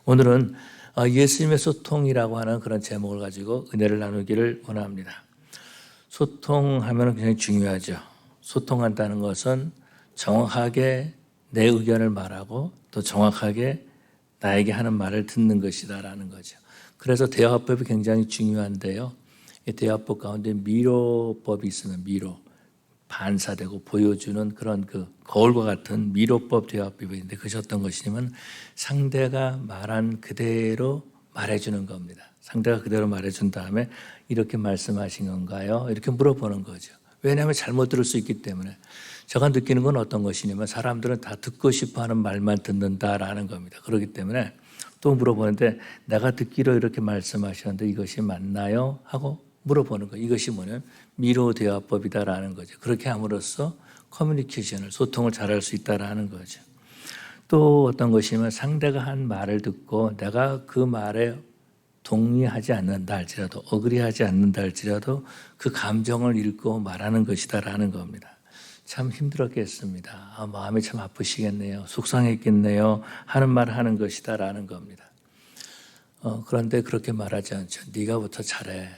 오늘은 예수님의 소통이라고 하는 그런 제목을 가지고 은혜를 나누기를 원합니다. 소통하면 굉장히 중요하죠. 소통한다는 것은 정확하게 내 의견을 말하고 또 정확하게 나에게 하는 말을 듣는 것이다라는 거죠. 그래서 대화법이 굉장히 중요한데요. 이 대화법 가운데 미로법이 있으면 미로, 반사되고 보여주는 그런 그 거울과 같은 미로법 대화법이 있는데 그것이 어떤 것이냐면 상대가 말한 그대로 말해주는 겁니다. 상대가 그대로 말해준 다음에 이렇게 말씀하신 건가요? 이렇게 물어보는 거죠. 왜냐하면 잘못 들을 수 있기 때문에. 제가 느끼는 건 어떤 것이냐면 사람들은 다 듣고 싶어하는 말만 듣는다라는 겁니다. 그렇기 때문에 또 물어보는데 내가 듣기로 이렇게 말씀하셨는데 이것이 맞나요? 하고 물어보는 거예요. 이것이 뭐냐면 미로 대화법이다라는 거죠. 그렇게 함으로써 커뮤니케이션을 소통을 잘할 수 있다라는 거죠. 또 어떤 것이냐면 상대가 한 말을 듣고 내가 그 말에 동의하지 않는다 할지라도 어그리하지 않는다 할지라도 그 감정을 읽고 말하는 것이다라는 겁니다. 참 힘들었겠습니다. 마음이 참 아프시겠네요. 속상했겠네요. 하는 말을 하는 것이다라는 겁니다. 그런데 그렇게 말하지 않죠. 네가부터 잘해.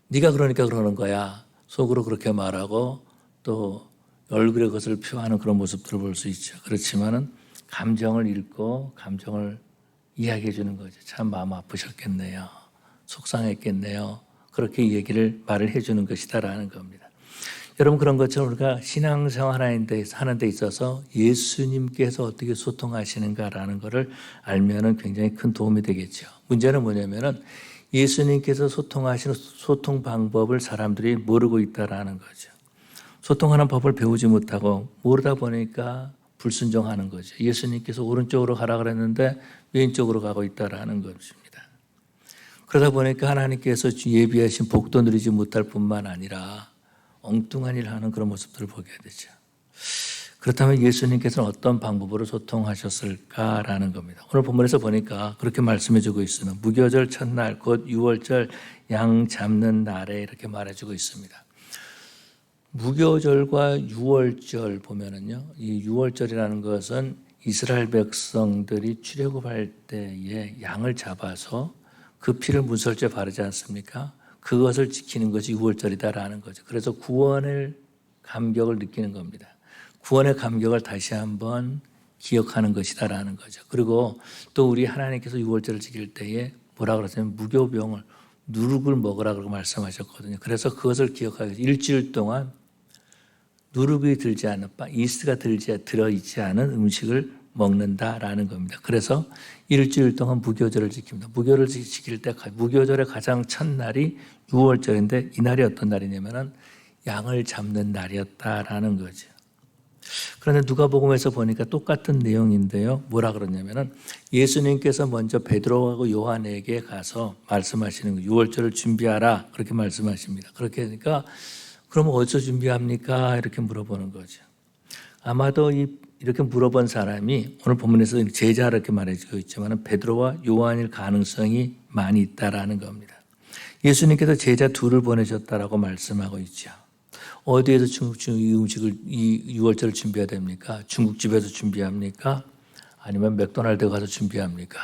네가 그러니까 그러는 거야. 속으로 그렇게 말하고 또 얼굴에 그것을 표하는 그런 모습들을 볼 수 있죠. 그렇지만은 감정을 읽고 감정을 이야기해 주는 거죠. 참 마음 아프셨겠네요. 속상했겠네요. 그렇게 말을 해 주는 것이다라는 겁니다. 여러분 그런 것처럼 우리가 신앙생활 하는 데 있어서 예수님께서 어떻게 소통하시는가라는 것을 알면은 굉장히 큰 도움이 되겠죠. 문제는 뭐냐면은 예수님께서 소통하시는 소통 방법을 사람들이 모르고 있다라는 거죠. 소통하는 법을 배우지 못하고 모르다 보니까 불순종하는 거죠. 예수님께서 오른쪽으로 가라 그랬는데 왼쪽으로 가고 있다라는 것입니다. 그러다 보니까 하나님께서 예비하신 복도 누리지 못할 뿐만 아니라 엉뚱한 일을 하는 그런 모습들을 보게 되죠. 그렇다면 예수님께서는 어떤 방법으로 소통하셨을까라는 겁니다. 오늘 본문에서 보니까 그렇게 말씀해주고 있습니다. 무교절 첫날 곧 6월절 양 잡는 날에 이렇게 말해주고 있습니다. 무교절과 6월절 보면은요, 이 6월절이라는 것은 이스라엘 백성들이 출애굽할 때에 양을 잡아서 그 피를 문설주에 바르지 않습니까? 그것을 지키는 것이 6월절이다라는 거죠. 그래서 구원의 감격을 느끼는 겁니다. 구원의 감격을 다시 한번 기억하는 것이다라는 거죠. 그리고 또 우리 하나님께서 6월절을 지킬 때에 뭐라 그러냐면 무교병을 누룩을 먹으라 그러고 말씀하셨거든요. 그래서 그것을 기억하기 위해서 일주일 동안 누룩이 들지 않은 이스트가 들어있지 않은 음식을 먹는다라는 겁니다. 그래서 일주일 동안 무교절을 지킵니다. 무교를 지킬 때 무교절의 가장 첫날이 6월절인데 이 날이 어떤 날이냐면은 양을 잡는 날이었다라는 거죠. 그런데 누가복음에서 보니까 똑같은 내용인데요. 뭐라 그러냐면은 예수님께서 먼저 베드로하고 요한에게 가서 말씀하시는 거 6월절을 준비하라 그렇게 말씀하십니다. 그렇게 하니까 그럼 어디서 준비합니까? 이렇게 물어보는 거죠. 아마도 이렇게 물어본 사람이 오늘 본문에서 제자 이렇게 말해주고 있지만 베드로와 요한일 가능성이 많이 있다라는 겁니다. 예수님께서 제자 둘을 보내셨다라고 말씀하고 있죠. 어디에서 이 음식을 이 6월절을 준비해야 됩니까? 중국집에서 준비합니까? 아니면 맥도날드 가서 준비합니까?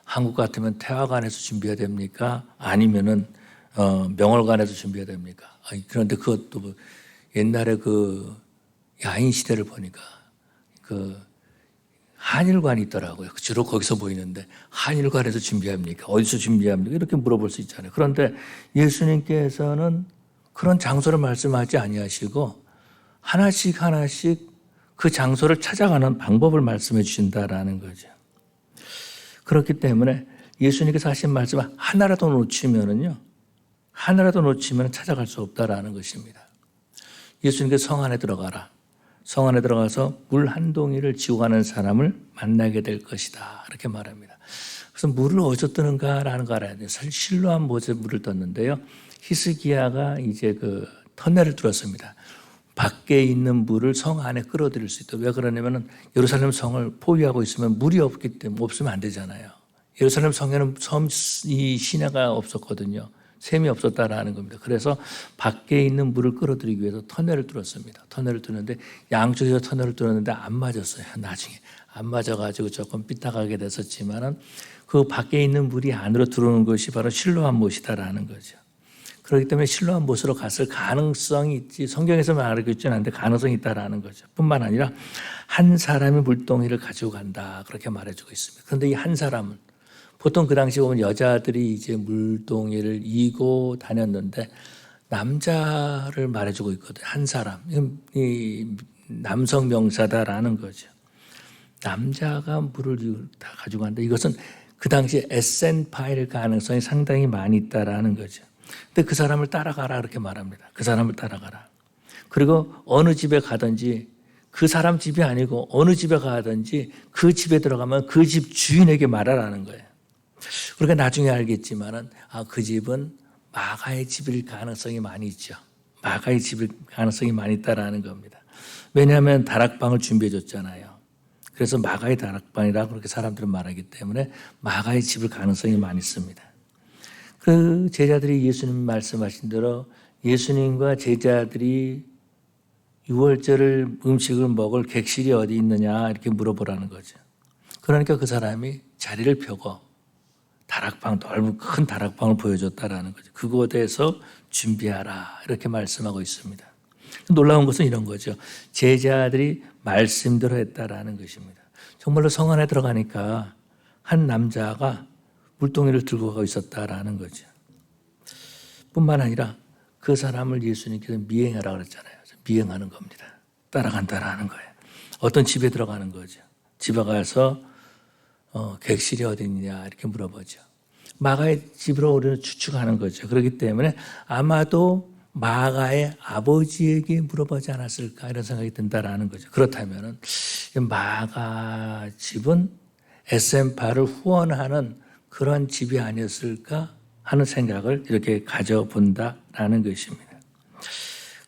한국 같으면 태화관에서 준비해야 됩니까? 아니면은 명월관에서 준비해야 됩니까? 그런데 그것도 옛날에 그 야인 시대를 보니까 그 한일관이 있더라고요. 주로 거기서 보이는데 한일관에서 준비합니까? 어디서 준비합니까? 이렇게 물어볼 수 있잖아요. 그런데 예수님께서는 그런 장소를 말씀하지 아니하시고 하나씩 그 장소를 찾아가는 방법을 말씀해 주신다라는 거죠. 그렇기 때문에 예수님께서 하신 말씀을 하나라도 놓치면 찾아갈 수 없다라는 것입니다. 예수님께서 성 안에 들어가라. 성 안에 들어가서 물 한 동이를 지고 가는 사람을 만나게 될 것이다. 이렇게 말합니다. 그래서 물을 어디서 뜨는가라는 거 알아야 돼요. 실로암 못에 물을 떴는데요. 히스기야가 이제 그 터널을 뚫었습니다. 밖에 있는 물을 성 안에 끌어들일 수 있다. 왜 그러냐면은 예루살렘 성을 포위하고 있으면 물이 없으면 안 되잖아요. 예루살렘 성에는 이 시내가 없었거든요. 샘이 없었다라는 겁니다. 그래서 밖에 있는 물을 끌어들이기 위해서 터널을 뚫었습니다. 터널을 뚫는데 양쪽에서 터널을 뚫었는데 안 맞았어요. 나중에 안 맞아가지고 조금 삐딱하게 됐었지만은 그 밖에 있는 물이 안으로 들어오는 것이 바로 실로암 못이다라는 거죠. 그렇기 때문에 실로암 못으로 갔을 가능성이 있지, 성경에서 말하고 있지는 않은데 가능성이 있다라는 거죠. 뿐만 아니라 한 사람이 물동이를 가지고 간다 그렇게 말해주고 있습니다. 그런데 이 한 사람은 보통 그 당시 보면 여자들이 이제 물동이를 이고 다녔는데 남자를 말해주고 있거든요. 한 사람, 이 남성 명사다라는 거죠. 남자가 물을 다 가지고 간다. 이것은 그 당시 에센파일 가능성이 상당히 많이 있다라는 거죠. 근데 그 사람을 따라가라 그렇게 말합니다. 그 사람을 따라가라. 그리고 어느 집에 가든지 그 사람 집이 아니고 어느 집에 가든지 그 집에 들어가면 그 집 주인에게 말하라는 거예요. 우리가 나중에 알겠지만은 그 집은 마가의 집일 가능성이 많이 있죠. 마가의 집일 가능성이 많이 있다라는 겁니다. 왜냐하면 다락방을 준비해 줬잖아요. 그래서 마가의 다락방이라고 그렇게 사람들은 말하기 때문에 마가의 집일 가능성이 많이 있습니다. 그 제자들이 예수님 말씀하신 대로 예수님과 제자들이 유월절 음식을 먹을 객실이 어디 있느냐 이렇게 물어보라는 거죠. 그러니까 그 사람이 자리를 펴고 다락방, 넓은 큰 다락방을 보여줬다라는 거죠. 그곳에서 준비하라 이렇게 말씀하고 있습니다. 놀라운 것은 이런 거죠. 제자들이 말씀대로 했다라는 것입니다. 정말로 성 안에 들어가니까 한 남자가 물동이를 들고 가고 있었다라는 거죠. 뿐만 아니라 그 사람을 예수님께서 미행하라 그랬잖아요. 미행하는 겁니다. 따라간다라는 거예요. 어떤 집에 들어가는 거죠. 집에 가서 객실이 어디 있느냐 이렇게 물어보죠. 마가의 집으로 우리는 추측하는 거죠. 그렇기 때문에 아마도 마가의 아버지에게 물어보지 않았을까 이런 생각이 든다라는 거죠. 그렇다면은 마가 집은 에센파를 후원하는 그런 집이 아니었을까 하는 생각을 이렇게 가져본다라는 것입니다.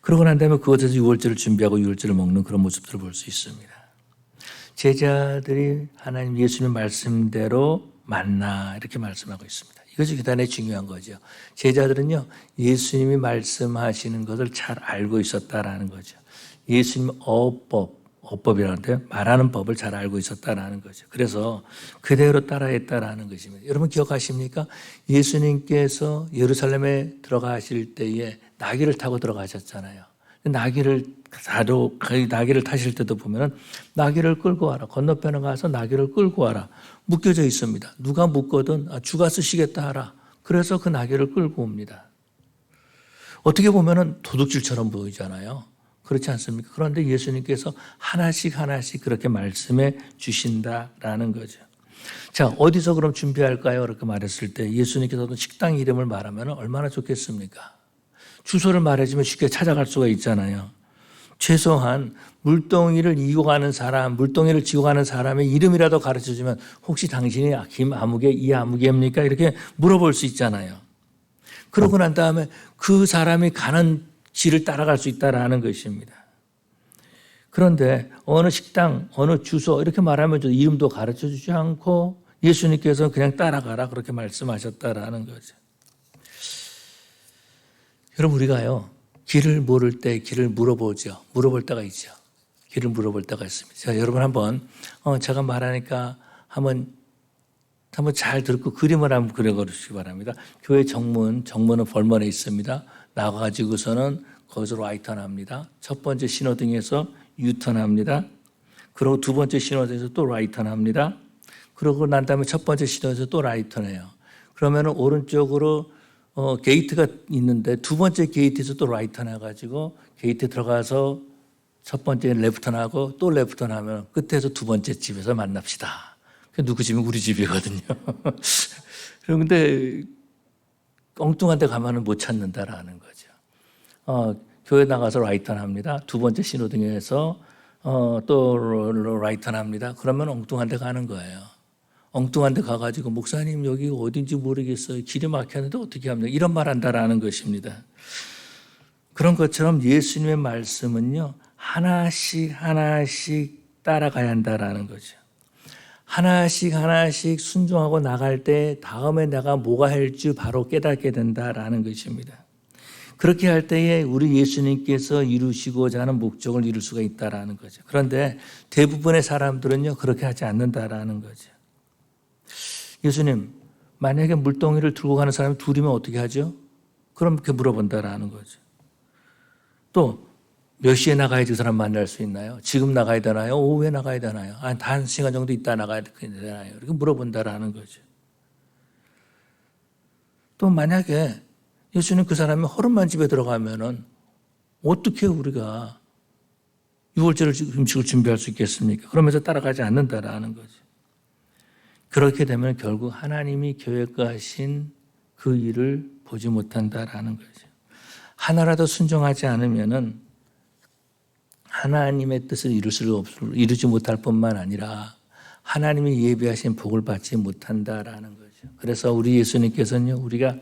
그러고 난 다음에 그곳에서 유월절을 준비하고 유월절을 먹는 그런 모습들을 볼 수 있습니다. 제자들이 하나님 예수님 말씀대로 만나 이렇게 말씀하고 있습니다. 이것이 대단히 중요한 거죠. 제자들은요 예수님이 말씀하시는 것을 잘 알고 있었다라는 거죠. 예수님 어법이라는데 말하는 법을 잘 알고 있었다라는 거죠. 그래서 그대로 따라했다라는 것입니다. 여러분 기억하십니까? 예수님께서 예루살렘에 들어가실 때에 나귀를 타고 들어가셨잖아요. 나귀를 타실 때도 보면은 나귀를 끌고 와라. 건너편에 가서 나귀를 끌고 와라. 묶여져 있습니다. 누가 묶거든 주가 쓰시겠다 하라. 그래서 그 나귀를 끌고 옵니다. 어떻게 보면은 도둑질처럼 보이잖아요. 그렇지 않습니까? 그런데 예수님께서 하나씩 그렇게 말씀해 주신다라는 거죠. 자, 어디서 그럼 준비할까요? 그렇게 말했을 때 예수님께서도 식당 이름을 말하면 얼마나 좋겠습니까? 주소를 말해주면 쉽게 찾아갈 수가 있잖아요. 최소한 물동이를 이고 가는 사람, 물동이를 지고 가는 사람의 이름이라도 가르쳐주면 혹시 당신이 김아무개, 이아무개입니까? 이렇게 물어볼 수 있잖아요. 그러고 난 다음에 그 사람이 가는 길을 따라갈 수 있다라는 것입니다. 그런데 어느 식당, 어느 주소 이렇게 말하면 이름도 가르쳐주지 않고 예수님께서 그냥 따라가라 그렇게 말씀하셨다라는 거죠. 여러분 우리가요 길을 모를 때 길을 물어보죠. 물어볼 때가 있죠. 길을 물어볼 때가 있습니다. 자, 여러분 한번 제가 말하니까 한번 잘 듣고 그림을 한번 그려보시기 바랍니다. 교회 정문은 벌먼에 있습니다. 나가지고서는 거기서 라이턴합니다. 첫 번째 신호등에서 유턴합니다. 그리고 두 번째 신호등에서 또 라이턴합니다. 그러고 난 다음에 첫 번째 신호등에서 또 라이턴해요. 그러면 오른쪽으로 게이트가 있는데 두 번째 게이트에서 또 라이턴 해가지고 게이트 들어가서 첫 번째 레프턴하고 또 레프턴하면 끝에서 두 번째 집에서 만납시다. 누구 집은 우리 집이거든요. 그런데 엉뚱한 데 가면은 못 찾는다라는 거죠. 교회 나가서 라이턴 합니다. 두 번째 신호등에서 또 라이턴 합니다. 그러면 엉뚱한 데 가는 거예요. 엉뚱한 데 가가지고 목사님 여기 어딘지 모르겠어요. 길이 막혔는데 어떻게 합니까? 이런 말 한다라는 것입니다. 그런 것처럼 예수님의 말씀은요. 하나씩 따라가야 한다라는 거죠. 하나씩 하나씩 순종하고 나갈 때 다음에 내가 뭐가 할지 바로 깨닫게 된다라는 것입니다. 그렇게 할 때에 우리 예수님께서 이루시고자 하는 목적을 이룰 수가 있다라는 거죠. 그런데 대부분의 사람들은요, 그렇게 하지 않는다라는 거죠. 예수님, 만약에 물동이를 들고 가는 사람이 둘이면 어떻게 하죠? 그럼 이렇게 물어본다라는 거죠. 또 몇 시에 나가야지 그 사람 만날 수 있나요? 지금 나가야 되나요? 오후에 나가야 되나요? 한 1시간 정도 있다 나가야 되나요? 이렇게 물어본다라는 거죠. 또 만약에 예수님 그 사람이 허름만 집에 들어가면은 어떻게 우리가 유월절 음식을 준비할 수 있겠습니까? 그러면서 따라가지 않는다라는 거죠. 그렇게 되면 결국 하나님이 계획하신 그 일을 보지 못한다라는 거죠. 하나라도 순종하지 않으면은 하나님의 뜻을 이루지 못할 뿐만 아니라 하나님이 예비하신 복을 받지 못한다라는 거죠. 그래서 우리 예수님께서는요, 우리가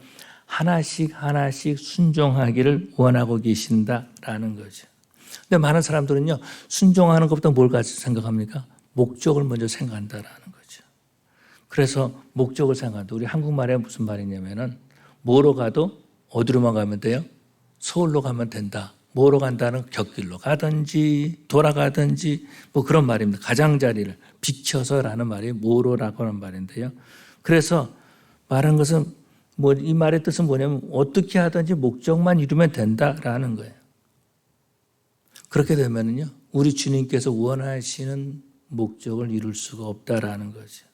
하나씩 하나씩 순종하기를 원하고 계신다라는 거죠. 근데 많은 사람들은요, 순종하는 것보다 뭘 같이 생각합니까? 목적을 먼저 생각한다라는 거죠. 그래서 목적을 생각한다. 우리 한국말에 무슨 말이냐면은 뭐로 가도 어디로만 가면 돼요? 서울로 가면 된다. 뭐로 간다는 곁길로 가든지 돌아가든지 뭐 그런 말입니다. 가장자리를 비춰서라는 말이 뭐로라고 하는 말인데요. 그래서 말한 것은 뭐 이 말의 뜻은 뭐냐면 어떻게 하든지 목적만 이루면 된다라는 거예요. 그렇게 되면은요, 우리 주님께서 원하시는 목적을 이룰 수가 없다라는 거죠.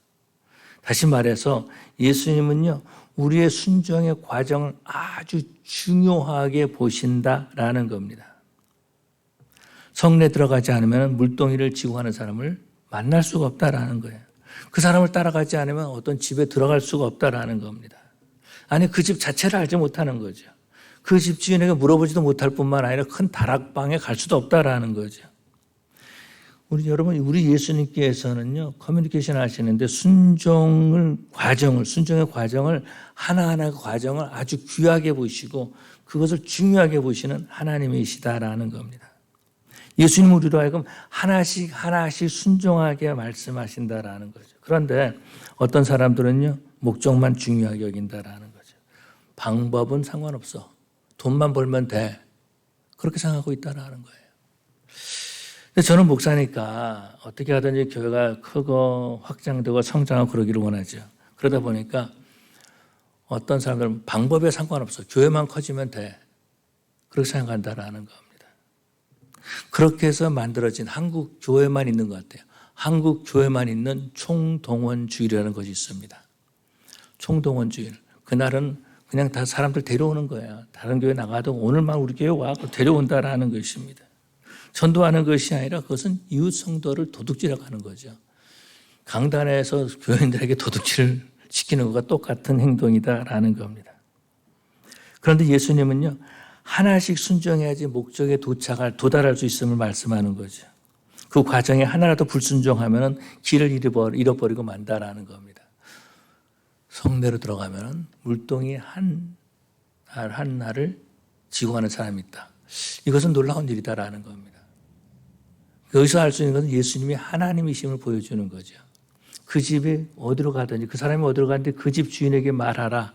다시 말해서 예수님은요, 우리의 순종의 과정을 아주 중요하게 보신다라는 겁니다. 성례 들어가지 않으면 물동이를 지고 가는 사람을 만날 수가 없다라는 거예요. 그 사람을 따라가지 않으면 어떤 집에 들어갈 수가 없다라는 겁니다. 아니, 그 집 자체를 알지 못하는 거죠. 그 집 주인에게 물어보지도 못할 뿐만 아니라 큰 다락방에 갈 수도 없다라는 거죠. 여러분, 우리 예수님께서는요, 커뮤니케이션 하시는데 순종의 과정을 하나하나 과정을 아주 귀하게 보시고 그것을 중요하게 보시는 하나님이시다라는 겁니다. 예수님 우리로 하여금 하나씩 하나씩 순종하게 말씀하신다라는 거죠. 그런데 어떤 사람들은요, 목적만 중요하게 여긴다라는 거죠. 방법은 상관없어. 돈만 벌면 돼. 그렇게 생각하고 있다라는 거예요. 근데 저는 목사니까 어떻게 하든지 교회가 크고 확장되고 성장하고 그러기를 원하죠. 그러다 보니까 어떤 사람들은 방법에 상관없어. 교회만 커지면 돼. 그렇게 생각한다라는 겁니다. 그렇게 해서 만들어진 한국 교회만 있는 것 같아요. 한국 교회만 있는 총동원주의라는 것이 있습니다. 총동원주의. 그날은 그냥 다 사람들 데려오는 거예요. 다른 교회 나가도 오늘만 우리 교회 와. 데려온다라는 것입니다. 전도하는 것이 아니라 그것은 이웃 성도를 도둑질하고 하는 거죠. 강단에서 교인들에게 도둑질을 시키는 것과 똑같은 행동이다라는 겁니다. 그런데 예수님은요, 하나씩 순종해야지 목적에 도달할 수 있음을 말씀하는 거죠. 그 과정에 하나라도 불순종하면 길을 잃어버리고 만다라는 겁니다. 성내로 들어가면 물동이 한 날을 지고 가는 사람이 있다. 이것은 놀라운 일이다라는 겁니다. 여기서 알 수 있는 것은 예수님이 하나님이심을 보여주는 거죠. 그 집에 어디로 가든지 그 사람이 어디로 가든지 그 집 주인에게 말하라.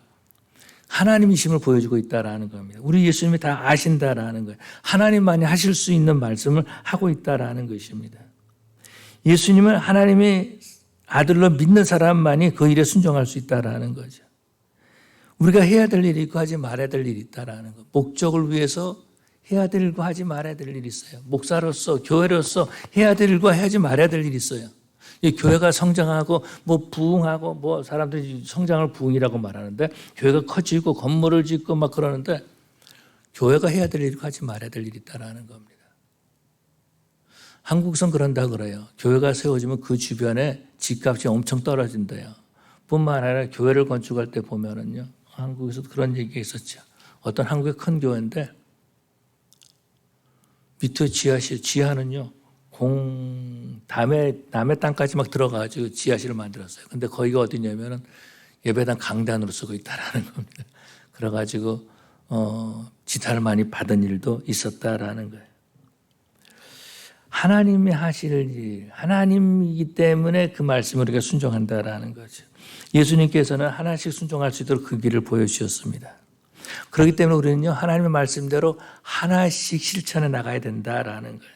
하나님이심을 보여주고 있다라는 겁니다. 우리 예수님이 다 아신다라는 거예요. 하나님만이 하실 수 있는 말씀을 하고 있다라는 것입니다. 예수님은 하나님의 아들로 믿는 사람만이 그 일에 순종할 수 있다라는 거죠. 우리가 해야 될 일이 있고 하지 말아야 될 일이 있다라는 거. 목적을 위해서 해야 될 일과 하지 말아야 될 일이 있어요. 목사로서 교회로서 해야 될 일과 하지 말아야 될 일이 있어요. 이 교회가 성장하고 뭐 부흥하고 뭐 사람들이 성장을 부흥이라고 말하는데 교회가 커지고 건물을 짓고 막 그러는데 교회가 해야 될 일과 하지 말아야 될 일이 있다라는 겁니다. 한국선 그런다 그래요. 교회가 세워지면 그 주변에 집값이 엄청 떨어진대요. 뿐만 아니라 교회를 건축할 때 보면은요, 한국에서도 그런 얘기가 있었죠. 어떤 한국의 큰 교회인데 밑에 지하는요, 남의 땅까지 막 들어가가지고 지하실을 만들었어요. 근데 거기가 어디냐면은 예배당 강단으로 쓰고 있다라는 겁니다. 그래가지고, 지탄을 많이 받은 일도 있었다라는 거예요. 하나님이 하실 일, 하나님이기 때문에 그 말씀을 우리가 순종한다라는 거죠. 예수님께서는 하나씩 순종할 수 있도록 그 길을 보여주셨습니다. 그렇기 때문에 우리는요, 하나님의 말씀대로 하나씩 실천해 나가야 된다라는 거예요.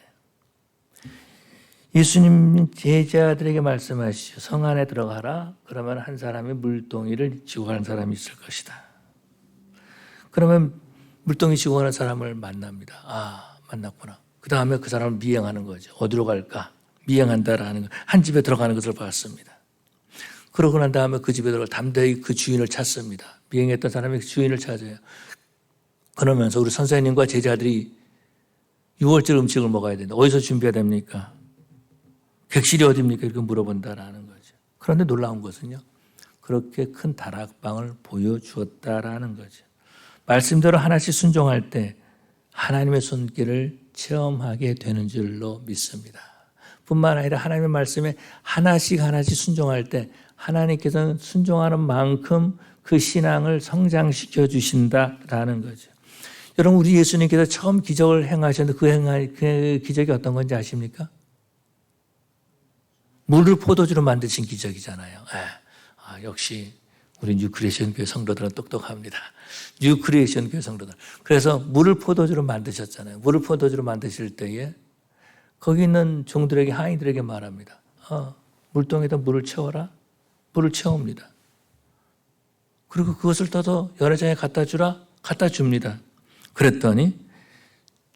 예수님 제자들에게 말씀하시죠. 성 안에 들어가라. 그러면 한 사람이 물동이를 지고 가는 사람이 있을 것이다. 그러면 물동이 지고 가는 사람을 만납니다. 아, 만났구나. 그 다음에 그 사람을 미행하는 거죠. 어디로 갈까? 미행한다라는 거. 한 집에 들어가는 것을 봤습니다. 그러고 난 다음에 그 집에 들어가 담대히 그 주인을 찾습니다. 미행했던 사람이 그 주인을 찾아요. 그러면서 우리 선생님과 제자들이 6월절 음식을 먹어야 된다. 어디서 준비해야 됩니까? 객실이 어디입니까? 이렇게 물어본다라는 거죠. 그런데 놀라운 것은요, 그렇게 큰 다락방을 보여주었다라는 거죠. 말씀대로 하나씩 순종할 때 하나님의 손길을 체험하게 되는 줄로 믿습니다. 뿐만 아니라 하나님의 말씀에 하나씩 순종할 때 하나님께서는 순종하는 만큼 그 신앙을 성장시켜 주신다라는 거죠. 여러분, 우리 예수님께서 처음 기적을 행하셨는데 그 기적이 어떤 건지 아십니까? 물을 포도주로 만드신 기적이잖아요. 역시 우리 뉴크리에이션 교회 성도들은 똑똑합니다. 뉴크리에이션 교회 성도들. 그래서 물을 포도주로 만드셨잖아요. 물을 포도주로 만드실 때에 거기 있는 종들에게, 하인들에게 말합니다. 물동에다 물을 채워라. 물을 채웁니다. 그리고 그것을 떠서 연회장에 갖다 주라. 갖다 줍니다. 그랬더니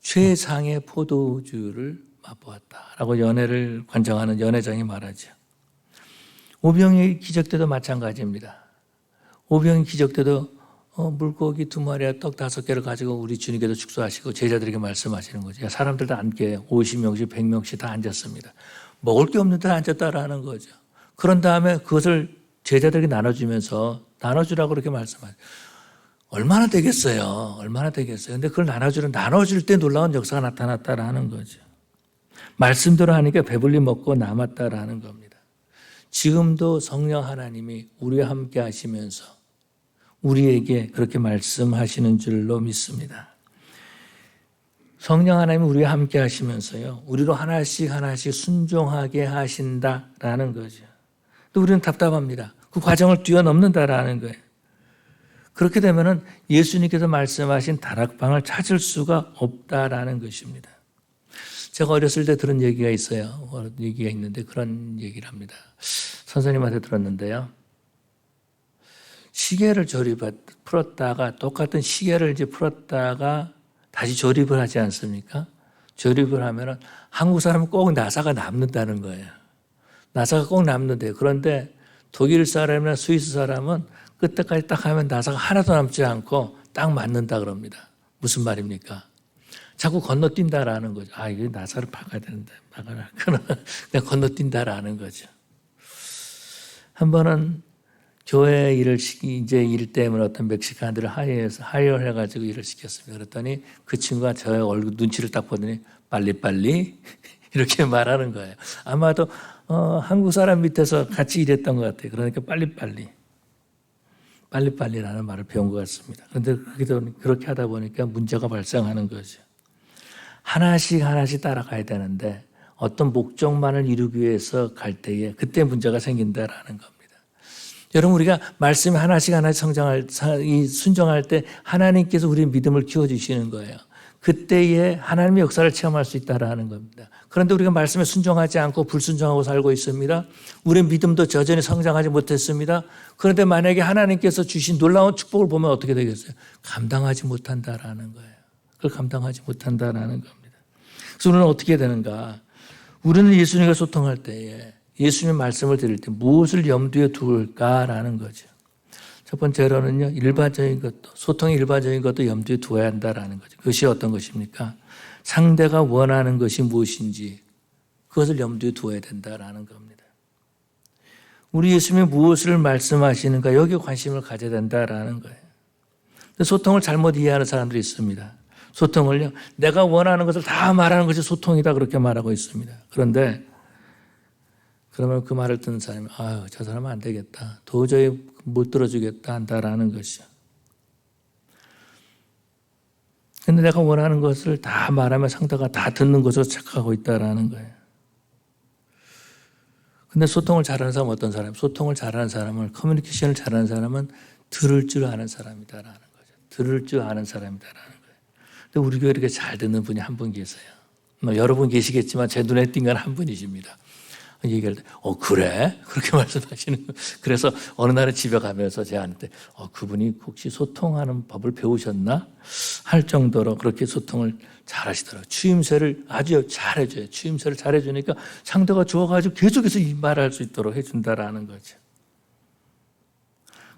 최상의 포도주를 맛보았다라고 연회를 관장하는 연회장이 말하죠. 오병의 기적 때도 마찬가지입니다. 오병의 기적 때도 물고기 2마리와 떡 5개를 가지고 우리 주님께서 축소하시고 제자들에게 말씀하시는 거죠. 사람들 다 앉게 50명씩 100명씩 다 앉았습니다. 먹을 게 없는데 앉았다라는 거죠. 그런 다음에 그것을 제자들에게 나눠주라고 그렇게 말씀하죠. 얼마나 되겠어요? 얼마나 되겠어요? 근데 그걸 나눠줄 때 놀라운 역사가 나타났다라는 거죠. 말씀대로 하니까 배불리 먹고 남았다라는 겁니다. 지금도 성령 하나님이 우리와 함께 하시면서 우리에게 그렇게 말씀하시는 줄로 믿습니다. 성령 하나님이 우리와 함께 하시면서요, 우리로 하나씩 순종하게 하신다라는 거죠. 또 우리는 답답합니다. 그 과정을 뛰어넘는다라는 거예요. 그렇게 되면은 예수님께서 말씀하신 다락방을 찾을 수가 없다라는 것입니다. 제가 어렸을 때 들은 얘기가 있어요. 얘기가 있는데 그런 얘기를 합니다. 선생님한테 들었는데요. 시계를 풀었다가 똑같은 시계를 이제 풀었다가 다시 조립을 하지 않습니까? 조립을 하면은 한국 사람은 꼭 나사가 남는다는 거예요. 나사가 꼭 남는데요. 그런데 독일 사람이나 스위스 사람은 그때까지 딱 하면 나사가 하나도 남지 않고 딱 맞는다 그럽니다. 무슨 말입니까? 자꾸 건너뛴다라는 거죠. 이게 나사를 박아야 되는데, 그냥 건너뛴다라는 거죠. 한 번은 교회 이제 일 때문에 어떤 멕시칸들을 하이어를 해가지고 일을 시켰습니다. 그랬더니 그 친구가 저의 얼굴 눈치를 딱 보더니 빨리빨리 이렇게 말하는 거예요. 아마도 한국 사람 밑에서 같이 일했던 것 같아요. 그러니까 빨리빨리라는 말을 배운 것 같습니다. 그런데 그렇게 하다 보니까 문제가 발생하는 거죠. 하나씩 따라가야 되는데 어떤 목적만을 이루기 위해서 갈 때에 그때 문제가 생긴다라는 겁니다. 여러분, 우리가 말씀이 하나씩 순종할 때 하나님께서 우리의 믿음을 키워주시는 거예요. 그때에 하나님의 역사를 체험할 수 있다라는 겁니다. 그런데 우리가 말씀에 순종하지 않고 불순종하고 살고 있습니다. 우리의 믿음도 여전히 성장하지 못했습니다. 그런데 만약에 하나님께서 주신 놀라운 축복을 보면 어떻게 되겠어요? 감당하지 못한다라는 거예요. 그걸 감당하지 못한다라는 겁니다. 그래서 우리는 어떻게 되는가? 우리는 예수님과 소통할 때에 예수님 말씀을 드릴 때 무엇을 염두에 두을까라는 거죠. 첫 번째로는요, 소통의 일반적인 것도 염두에 두어야 한다라는 거죠. 그것이 어떤 것입니까? 상대가 원하는 것이 무엇인지 그것을 염두에 두어야 된다라는 겁니다. 우리 예수님이 무엇을 말씀하시는가 여기에 관심을 가져야 된다라는 거예요. 소통을 잘못 이해하는 사람들이 있습니다. 소통을요, 내가 원하는 것을 다 말하는 것이 소통이다 그렇게 말하고 있습니다. 그런데 그러면 그 말을 듣는 사람이 저 사람은 안 되겠다. 도저히 못 들어주겠다 한다라는 것이죠. 근데 내가 원하는 것을 다 말하면 상대가 다 듣는 것으로 착각하고 있다라는 거예요. 근데 소통을 잘하는 사람은 어떤 사람? 소통을 잘하는 사람은, 커뮤니케이션을 잘하는 사람은 들을 줄 아는 사람이다라는 거죠. 들을 줄 아는 사람이다라는 거예요. 근데 우리 교회에 이렇게 잘 듣는 분이 한 분 계세요. 여러 분 계시겠지만 제 눈에 띈 건 한 분이십니다. 얘기할 때, 그래? 그렇게 말씀하시는 거예요. 그래서 어느 날은 집에 가면서 제한테, 그분이 혹시 소통하는 법을 배우셨나? 할 정도로 그렇게 소통을 잘 하시더라고요. 추임새를 아주 잘해줘요. 추임새를 잘해주니까 상대가 좋아가지고 계속해서 이 말할 수 있도록 해준다라는 거죠.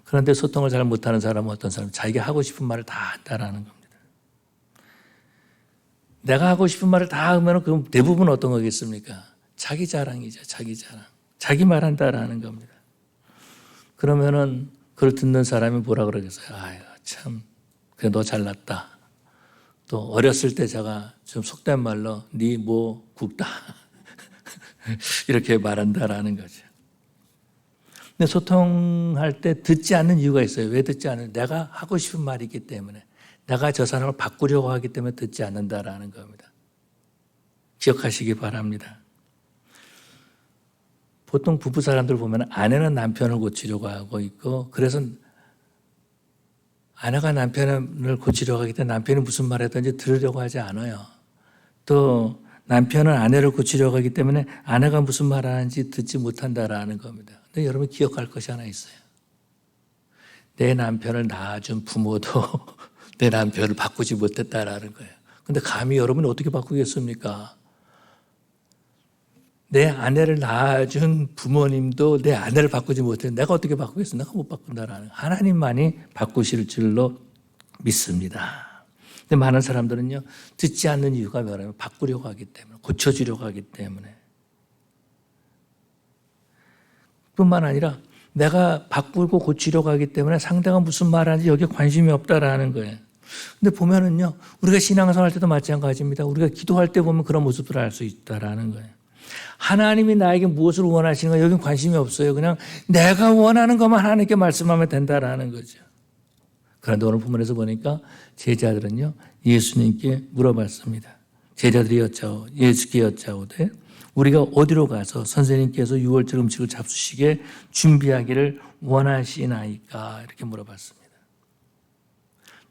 그런데 소통을 잘 못하는 사람은 어떤 사람? 자기가 하고 싶은 말을 다 한다라는 겁니다. 내가 하고 싶은 말을 다 하면 그럼 대부분 어떤 거겠습니까? 자기 자랑이죠. 자기 자랑. 자기 말한다라는 겁니다. 그러면은 그걸 듣는 사람이 뭐라 그러겠어요? 아유, 참, 그래 너 잘났다. 또 어렸을 때 제가 좀 속된 말로 네 뭐 굵다. 이렇게 말한다라는 거죠. 근데 소통할 때 듣지 않는 이유가 있어요. 왜 듣지 않는? 내가 하고 싶은 말이기 때문에. 내가 저 사람을 바꾸려고 하기 때문에 듣지 않는다라는 겁니다. 기억하시기 바랍니다. 보통 부부 사람들 보면 아내는 남편을 고치려고 하고 있고, 그래서 아내가 남편을 고치려고 하기 때문에 남편이 무슨 말을 하든지 들으려고 하지 않아요. 또 남편은 아내를 고치려고 하기 때문에 아내가 무슨 말을 하는지 듣지 못한다라는 겁니다. 근데 여러분 기억할 것이 하나 있어요. 내 남편을 낳아준 부모도 내 남편을 바꾸지 못했다라는 거예요. 근데 감히 여러분이 어떻게 바꾸겠습니까? 내 아내를 낳아준 부모님도 내 아내를 바꾸지 못했는데 내가 어떻게 바꾸겠어? 내가 못 바꾼다라는 하나님만이 바꾸실 줄로 믿습니다. 근데 많은 사람들은요, 듣지 않는 이유가 뭐냐면 바꾸려고 하기 때문에, 고쳐주려고 하기 때문에. 뿐만 아니라 내가 바꾸고 고치려고 하기 때문에 상대가 무슨 말하는지 여기에 관심이 없다라는 거예요. 근데 보면은요, 우리가 신앙생활 할 때도 마찬가지입니다. 우리가 기도할 때 보면 그런 모습들을 알 수 있다라는 거예요. 하나님이 나에게 무엇을 원하시는가 여기는 관심이 없어요. 그냥 내가 원하는 것만 하나님께 말씀하면 된다라는 거죠. 그런데 오늘 본문에서 보니까 제자들은요, 예수님께 물어봤습니다. 제자들이 예수께 여짜오되 우리가 어디로 가서 선생님께서 유월절 음식을 잡수시게 준비하기를 원하시나이까? 이렇게 물어봤습니다.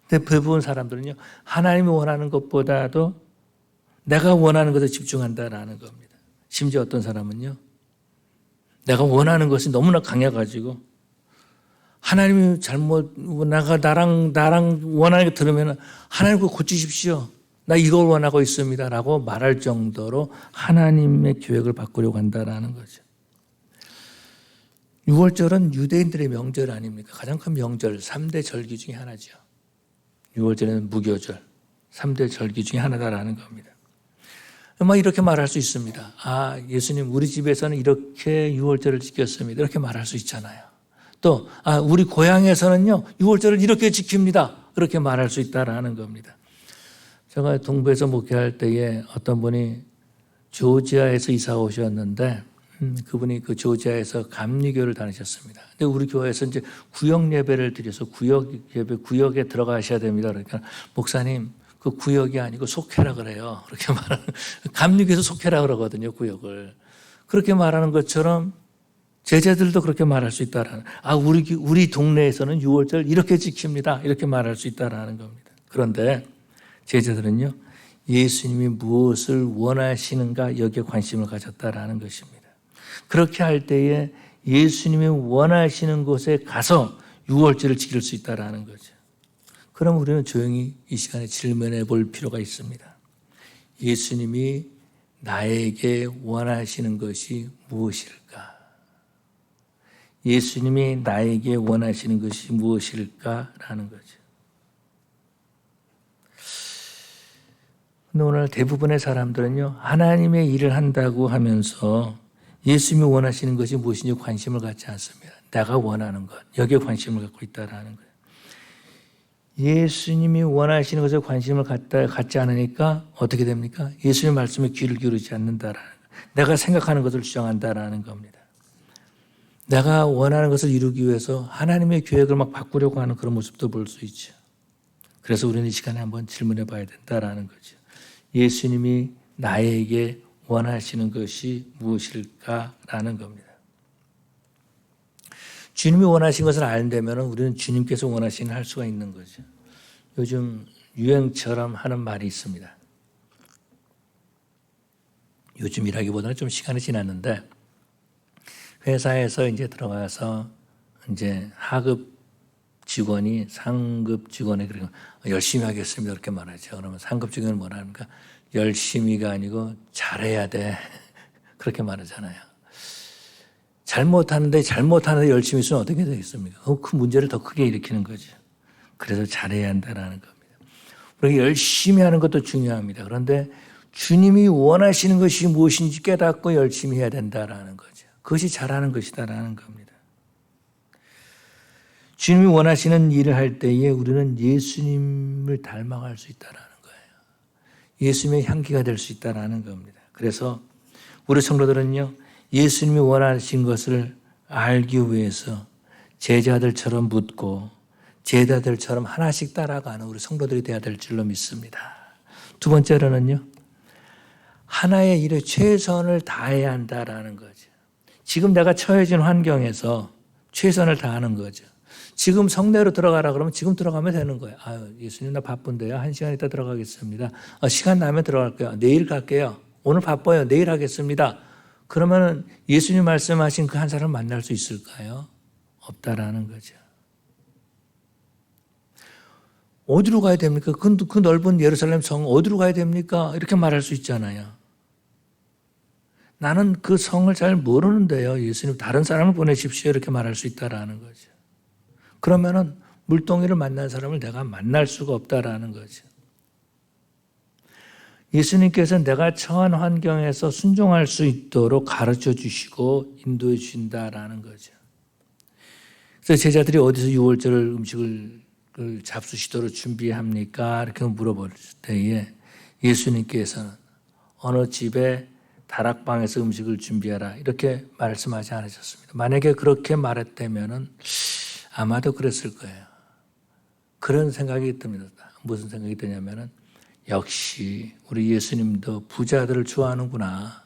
근데 대부분 사람들은요, 하나님이 원하는 것보다도 내가 원하는 것에 집중한다라는 겁니다. 심지어 어떤 사람은요, 내가 원하는 것이 너무나 강해가지고 하나님이 나랑 원하는 게 들으면 하나님 그거 고치십시오. 나 이걸 원하고 있습니다. 라고 말할 정도로 하나님의 계획을 바꾸려고 한다라는 거죠. 6월절은 유대인들의 명절 아닙니까? 가장 큰 명절, 3대 절기 중에 하나죠. 6월절은 무교절, 3대 절기 중에 하나다라는 겁니다. 이렇게 말할 수 있습니다. 예수님, 우리 집에서는 이렇게 6월절을 지켰습니다. 이렇게 말할 수 있잖아요. 또, 우리 고향에서는요, 6월절을 이렇게 지킵니다. 그렇게 말할 수 있다라는 겁니다. 제가 동부에서 목회할 때에 어떤 분이 조지아에서 이사 오셨는데, 그분이 그 조지아에서 감리교를 다니셨습니다. 근데 우리 교회에서 이제 구역 예배를 드려서 구역에 들어가셔야 됩니다. 그러니까, 목사님, 그 구역이 아니고 속회라 그래요. 그렇게 말하는, 감리교에서 속회라 그러거든요, 구역을. 그렇게 말하는 것처럼 제자들도 그렇게 말할 수 있다라는, 우리 동네에서는 6월절 이렇게 지킵니다. 이렇게 말할 수 있다라는 겁니다. 그런데 제자들은요, 예수님이 무엇을 원하시는가 여기에 관심을 가졌다라는 것입니다. 그렇게 할 때에 예수님이 원하시는 곳에 가서 6월절을 지킬 수 있다라는 거죠. 그럼 우리는 조용히 이 시간에 질문해 볼 필요가 있습니다. 예수님이 나에게 원하시는 것이 무엇일까? 예수님이 나에게 원하시는 것이 무엇일까라는 거죠. 근데 오늘 대부분의 사람들은요, 하나님의 일을 한다고 하면서 예수님이 원하시는 것이 무엇인지 관심을 갖지 않습니다. 내가 원하는 것, 여기에 관심을 갖고 있다라는 거예요. 예수님이 원하시는 것에 관심을 갖지 않으니까 어떻게 됩니까? 예수님의 말씀에 귀를 기울이지 않는다라는 거예요. 내가 생각하는 것을 주장한다라는 겁니다. 내가 원하는 것을 이루기 위해서 하나님의 계획을 막 바꾸려고 하는 그런 모습도 볼 수 있죠. 그래서 우리는 이 시간에 한번 질문해 봐야 된다라는 거죠. 예수님이 나에게 원하시는 것이 무엇일까라는 겁니다. 주님이 원하신 것을 알면 우리는 주님께서 원하시는 할 수가 있는 거죠. 요즘 유행처럼 하는 말이 있습니다. 요즘이라기보다는 좀 시간이 지났는데 회사에서 이제 들어가서 이제 하급 직원이 상급 직원에게 열심히 하겠습니다 이렇게 말하죠. 그러면 상급 직원은 뭐라 합니까? 열심히가 아니고 잘해야 돼 그렇게 말하잖아요. 잘못하는데 열심히 있으면 어떻게 되겠습니까? 그 문제를 더 크게 일으키는 거죠. 그래서 잘해야 한다는 겁니다. 우리가 열심히 하는 것도 중요합니다. 그런데 주님이 원하시는 것이 무엇인지 깨닫고 열심히 해야 된다는 거죠. 그것이 잘하는 것이다라는 겁니다. 주님이 원하시는 일을 할 때에 우리는 예수님을 닮아갈 수 있다는 거예요. 예수님의 향기가 될 수 있다는 겁니다. 그래서 우리 성도들은요, 예수님이 원하신 것을 알기 위해서 제자들처럼 묻고 제자들처럼 하나씩 따라가는 우리 성도들이 되어야 될 줄로 믿습니다. 두 번째로는요, 하나의 일에 최선을 다해야 한다라는 거죠. 지금 내가 처해진 환경에서 최선을 다하는 거죠. 지금 성내로 들어가라 그러면 지금 들어가면 되는 거예요. 예수님 나 바쁜데요. 1시간 있다 들어가겠습니다. 시간 나면 들어갈게요. 내일 갈게요. 오늘 바빠요. 내일 하겠습니다. 그러면 예수님 말씀하신 그 한 사람을 만날 수 있을까요? 없다라는 거죠. 어디로 가야 됩니까? 그 넓은 예루살렘 성 어디로 가야 됩니까? 이렇게 말할 수 있잖아요. 나는 그 성을 잘 모르는데요. 예수님 다른 사람을 보내십시오. 이렇게 말할 수 있다라는 거죠. 그러면은 물동이를 만난 사람을 내가 만날 수가 없다라는 거죠. 예수님께서 내가 처한 환경에서 순종할 수 있도록 가르쳐 주시고 인도해 주신다라는 거죠. 그래서 제자들이 어디서 유월절 음식을 잡수시도록 준비합니까? 이렇게 물어볼 때에 예수님께서는 어느 집에 다락방에서 음식을 준비하라 이렇게 말씀하지 않으셨습니다. 만약에 그렇게 말했다면은 아마도 그랬을 거예요. 그런 생각이 듭니다. 무슨 생각이 드냐면은 역시 우리 예수님도 부자들을 좋아하는구나.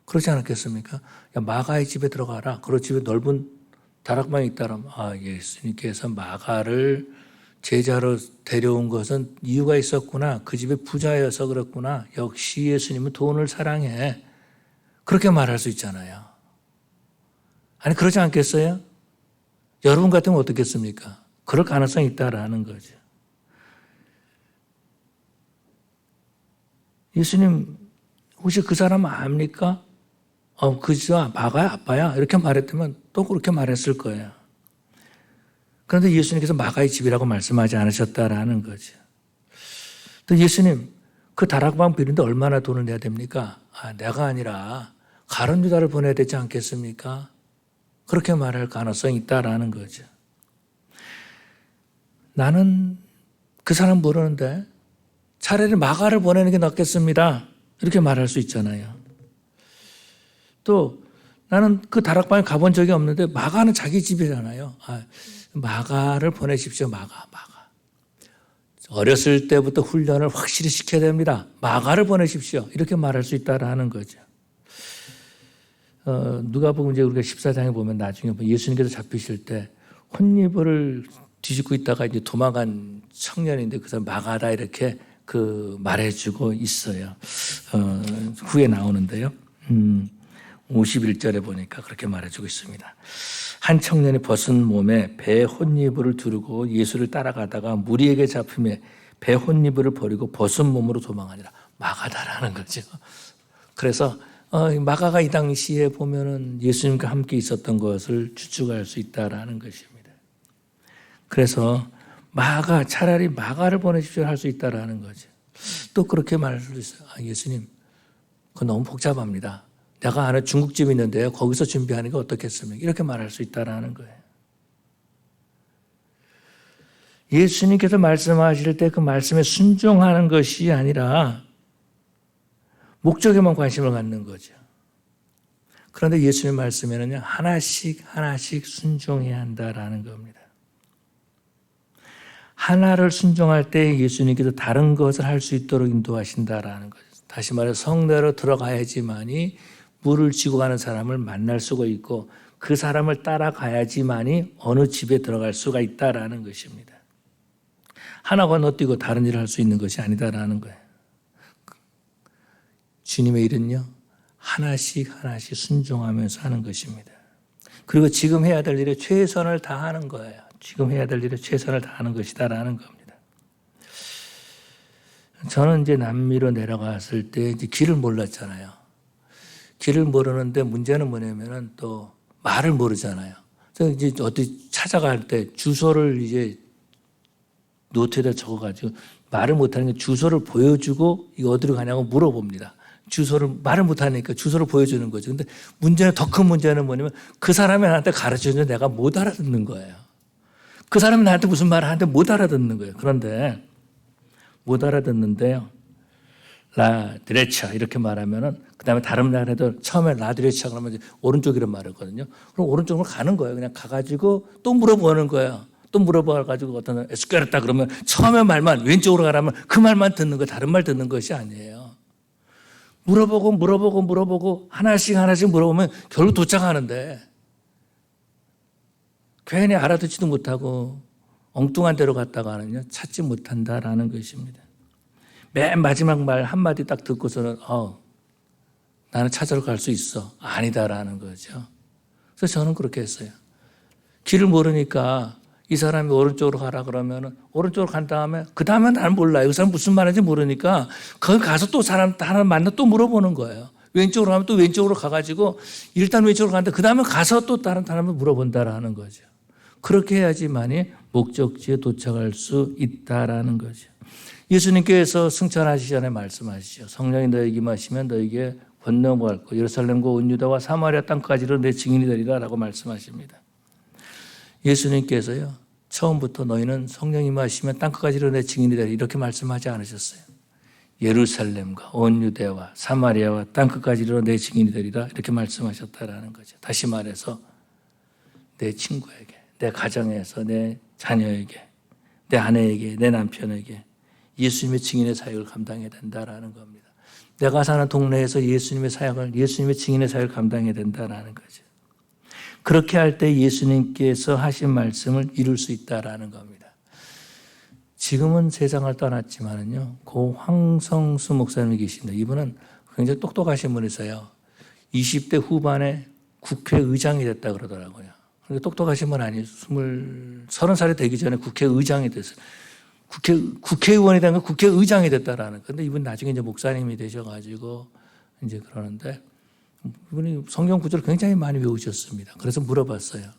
그렇지 않았겠습니까? 야, 마가의 집에 들어가라. 그 집에 넓은 다락방이 있다면 예수님께서 마가를 제자로 데려온 것은 이유가 있었구나. 그 집에 부자여서 그렇구나. 역시 예수님은 돈을 사랑해. 그렇게 말할 수 있잖아요. 아니 그러지 않겠어요? 여러분 같으면 어떻겠습니까? 그럴 가능성이 있다라는 거죠. 예수님 혹시 그 사람 압니까? 그저 마가야 아빠야 이렇게 말했다면 또 그렇게 말했을 거예요. 그런데 예수님께서 마가의 집이라고 말씀하지 않으셨다라는 거죠. 또 예수님 그 다락방 비는데 얼마나 돈을 내야 됩니까? 내가 아니라 가룟 유다를 보내야 되지 않겠습니까? 그렇게 말할 가능성이 있다라는 거죠. 나는 그 사람 모르는데 차라리 마가를 보내는 게 낫겠습니다. 이렇게 말할 수 있잖아요. 또 나는 그 다락방에 가본 적이 없는데 마가는 자기 집이잖아요. 마가를 보내십시오. 마가. 어렸을 때부터 훈련을 확실히 시켜야 됩니다. 마가를 보내십시오. 이렇게 말할 수 있다라는 거죠. 누가복음 이제 우리가 14장에 보면 나중에 예수님께서 잡히실 때 혼입을 뒤집고 있다가 이제 도망간 청년인데 그 사람 마가다 이렇게 말해주고 있어요. 후에 나오는데요. 51절에 보니까 그렇게 말해주고 있습니다. 한 청년이 벗은 몸에 배 혼이불을 두르고 예수를 따라가다가 무리에게 잡힘에 배 혼이불을 버리고 벗은 몸으로 도망하니라. 마가다라는 거죠. 그래서 마가가 이 당시에 보면은 예수님과 함께 있었던 것을 추측할 수 있다라는 것입니다. 그래서 차라리 마가를 보내십시오 할 수 있다라는 거죠. 또 그렇게 말할 수도 있어요. 예수님, 그거 너무 복잡합니다. 내가 아는 중국집이 있는데요. 거기서 준비하는 게 어떻겠습니까? 이렇게 말할 수 있다라는 거예요. 예수님께서 말씀하실 때 그 말씀에 순종하는 것이 아니라 목적에만 관심을 갖는 거죠. 그런데 예수님 말씀에는요, 하나씩 순종해야 한다라는 겁니다. 하나를 순종할 때 예수님께서 다른 것을 할 수 있도록 인도하신다라는 거죠. 다시 말해 성내로 들어가야지만이 물을 쥐고 가는 사람을 만날 수가 있고 그 사람을 따라가야지만이 어느 집에 들어갈 수가 있다라는 것입니다. 하나 건너뛰고 다른 일을 할 수 있는 것이 아니다라는 거예요. 주님의 일은요, 하나씩 하나씩 순종하면서 하는 것입니다. 그리고 지금 해야 될 일에 최선을 다하는 거예요. 지금 해야 될 일에 최선을 다하는 것이다라는 겁니다. 저는 이제 남미로 내려갔을 때 이제 길을 몰랐잖아요. 길을 모르는데 문제는 뭐냐면은 또 말을 모르잖아요. 그래서 이제 어디 찾아갈 때 주소를 이제 노트에다 적어가지고 말을 못하는 게 주소를 보여주고 이거 어디로 가냐고 물어봅니다. 말을 못하니까 주소를 보여주는 거죠. 근데 문제는 더 큰 문제는 뭐냐면 그 사람이 나한테 가르쳐주는데 내가 못 알아듣는 거예요. 그 사람이 나한테 무슨 말을 하는데 못 알아듣는 거예요. 그런데 못 알아듣는데요. 라 드레차 이렇게 말하면은 그 다음에 다른 말에도 처음에 라 드레차 그러면 이제 오른쪽이란 말이거든요. 그럼 오른쪽으로 가는 거예요. 그냥 가가지고 또 물어보는 거예요. 또 물어봐가지고 어떤 에스케르타 그러면 처음에 말만 왼쪽으로 가라면 그 말만 듣는 거 다른 말 듣는 것이 아니에요. 물어보고 하나씩 물어보면 결국 도착하는데 괜히 알아듣지도 못하고 엉뚱한 데로 갔다가는요 찾지 못한다라는 것입니다. 맨 마지막 말 한마디 딱 듣고서는 나는 찾으러 갈 수 있어. 아니다라는 거죠. 그래서 저는 그렇게 했어요. 길을 모르니까 이 사람이 오른쪽으로 가라 그러면은 오른쪽으로 간 다음에 그 다음에 나는 몰라요. 그 사람 무슨 말인지 모르니까 거기 가서 또 사람 하나 만나 또 물어보는 거예요. 왼쪽으로 가면 또 왼쪽으로 가가지고 일단 왼쪽으로 가는데 그 다음에 가서 또 다른 사람을 물어본다라는 거죠. 그렇게 해야지만이 목적지에 도착할 수 있다라는 거죠. 예수님께서 승천하시기 전에 말씀하시죠. 성령이 너에게 임하시면 너에게 권능을 고 예루살렘과 온 유다와 사마리아 땅까지로 내 증인이 되리라 라고 말씀하십니다. 예수님께서요 처음부터 너희는 성령이 임하시면 땅끝까지로 내 증인이 되리라 이렇게 말씀하지 않으셨어요. 예루살렘과 온 유대와 사마리아와 땅끝까지로 내 증인이 되리라 이렇게 말씀하셨다라는 거죠. 다시 말해서 내 친구에게, 내 가정에서 내 자녀에게, 내 아내에게, 내 남편에게 예수님의 증인의 사역을 감당해야 된다라는 겁니다. 내가 사는 동네에서 예수님의 증인의 사역을 감당해야 된다라는 거죠. 그렇게 할 때 예수님께서 하신 말씀을 이룰 수 있다라는 겁니다. 지금은 세상을 떠났지만은요, 고 황성수 목사님이 계십니다. 이분은 굉장히 똑똑하신 분이세요. 20대 후반에 국회의장이 됐다 그러더라고요. 똑똑하신 분 아니에요. 30살이 되기 전에 국회의장이 됐어요. 국회의원이 된 건 국회의장이 됐다라는. 근데 이분 나중에 이제 목사님이 되셔가지고 이제 그러는데 이분이 성경 구절을 굉장히 많이 외우셨습니다. 그래서 물어봤어요.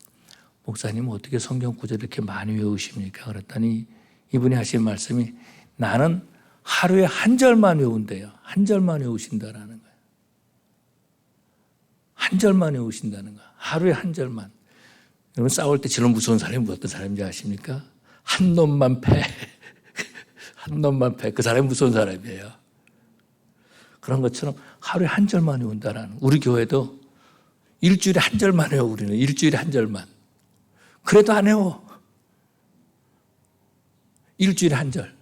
목사님 어떻게 성경 구절을 이렇게 많이 외우십니까? 그랬더니 이분이 하신 말씀이 나는 하루에 한 절만 외운대요. 한 절만 외우신다라는 거예요. 한 절만 외우신다는 거예요. 하루에 한 절만. 여러분 싸울 때 제일 무서운 사람이 어떤 사람인지 아십니까? 한 놈만 패. 한 놈만 패. 그 사람이 무서운 사람이에요. 그런 것처럼 하루에 한 절만 외운다라는. 우리 교회도 일주일에 한 절만 외워 우리는. 일주일에 한 절만. 그래도 안 외워. 일주일에 한 절.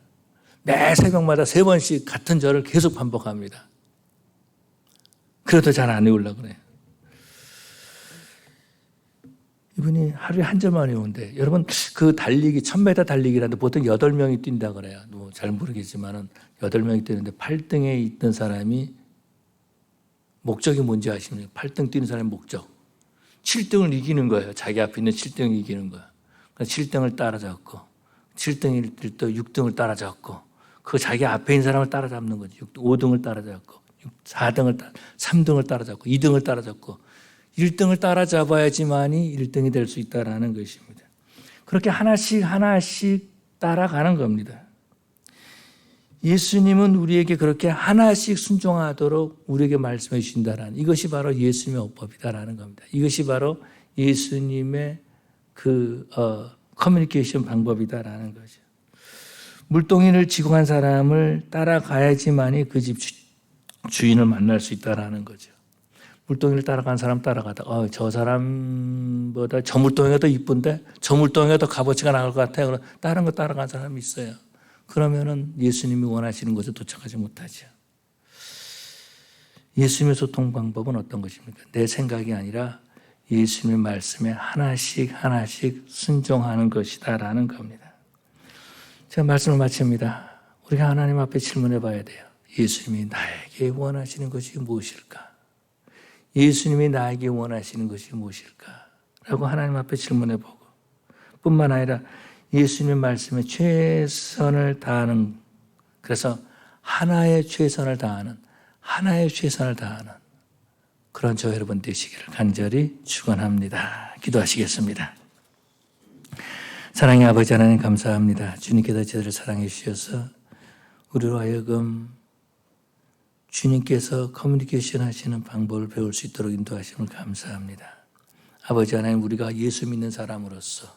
매 새벽마다 3번씩 같은 절을 계속 반복합니다. 그래도 잘 안 외우려고 그래요. 이분이 하루에 한 절만 외우는데 여러분 그 달리기 1000m 달리기라는데 보통 8명이 뛴다 그래요. 뭐 잘 모르겠지만은 8명이 뛰는데 8등에 있던 사람이 목적이 뭔지 아십니까? 8등 뛰는 사람의 목적. 7등을 이기는 거예요. 자기 앞에 있는 7등을 이기는 거예요. 그러니까 7등을 따라잡고 7등일 때 6등을 따라잡고 그 자기 앞에 있는 사람을 따라잡는 거죠. 5등을 따라잡고 4등을 3등을 따라잡고 2등을 따라잡고 1등을 따라잡아야지만이 1등이 될 수 있다는 것입니다. 그렇게 하나씩 따라가는 겁니다. 예수님은 우리에게 그렇게 하나씩 순종하도록 우리에게 말씀해 주신다라는 이것이 바로 예수님의 어법이다라는 겁니다. 이것이 바로 예수님의 커뮤니케이션 방법이다라는 거죠. 물동이를 지고 간 사람을 따라가야지만이 그 집 주인을 만날 수 있다라는 거죠. 물동이를 따라간 사람 따라가다가 저 사람보다 저 물동이가 더 이쁜데 저 물동이가 더 값어치가 나을 것 같아요. 그럼 다른 거 따라간 사람이 있어요. 그러면은 예수님이 원하시는 곳에 도착하지 못하죠. 예수님의 소통 방법은 어떤 것입니까? 내 생각이 아니라 예수님의 말씀에 하나씩 하나씩 순종하는 것이다라는 겁니다. 제가 말씀을 마칩니다. 우리가 하나님 앞에 질문해 봐야 돼요. 예수님이 나에게 원하시는 것이 무엇일까? 예수님이 나에게 원하시는 것이 무엇일까? 라고 하나님 앞에 질문해 보고 뿐만 아니라 예수님의 말씀에 최선을 다하는, 그래서 하나의 최선을 다하는 그런 저 여러분 되시기를 간절히 축원합니다. 기도하시겠습니다. 사랑의 아버지 하나님 감사합니다. 주님께서 저희를 사랑해 주셔서 우리로 하여금 주님께서 커뮤니케이션 하시는 방법을 배울 수 있도록 인도하심을 감사합니다. 아버지 하나님, 우리가 예수 믿는 사람으로서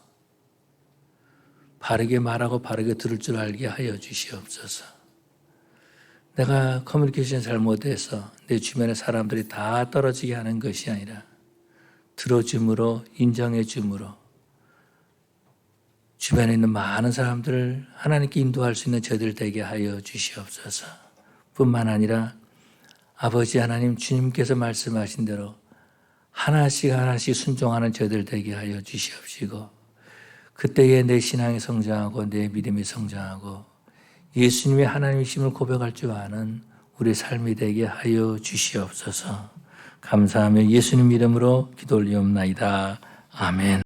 바르게 말하고 바르게 들을 줄 알게 하여 주시옵소서. 내가 커뮤니케이션 잘못해서 내 주변의 사람들이 다 떨어지게 하는 것이 아니라 들어줌으로, 인정해 줌으로 주변에 있는 많은 사람들을 하나님께 인도할 수 있는 저희들 되게 하여 주시옵소서. 뿐만 아니라 아버지 하나님, 주님께서 말씀하신 대로 하나씩 하나씩 순종하는 저희들 되게 하여 주시옵시고, 그때에 내 신앙이 성장하고 내 믿음이 성장하고 예수님의 하나님이심을 고백할 줄 아는 우리 삶이 되게 하여 주시옵소서. 감사하며 예수님 이름으로 기도 올리옵나이다. 아멘.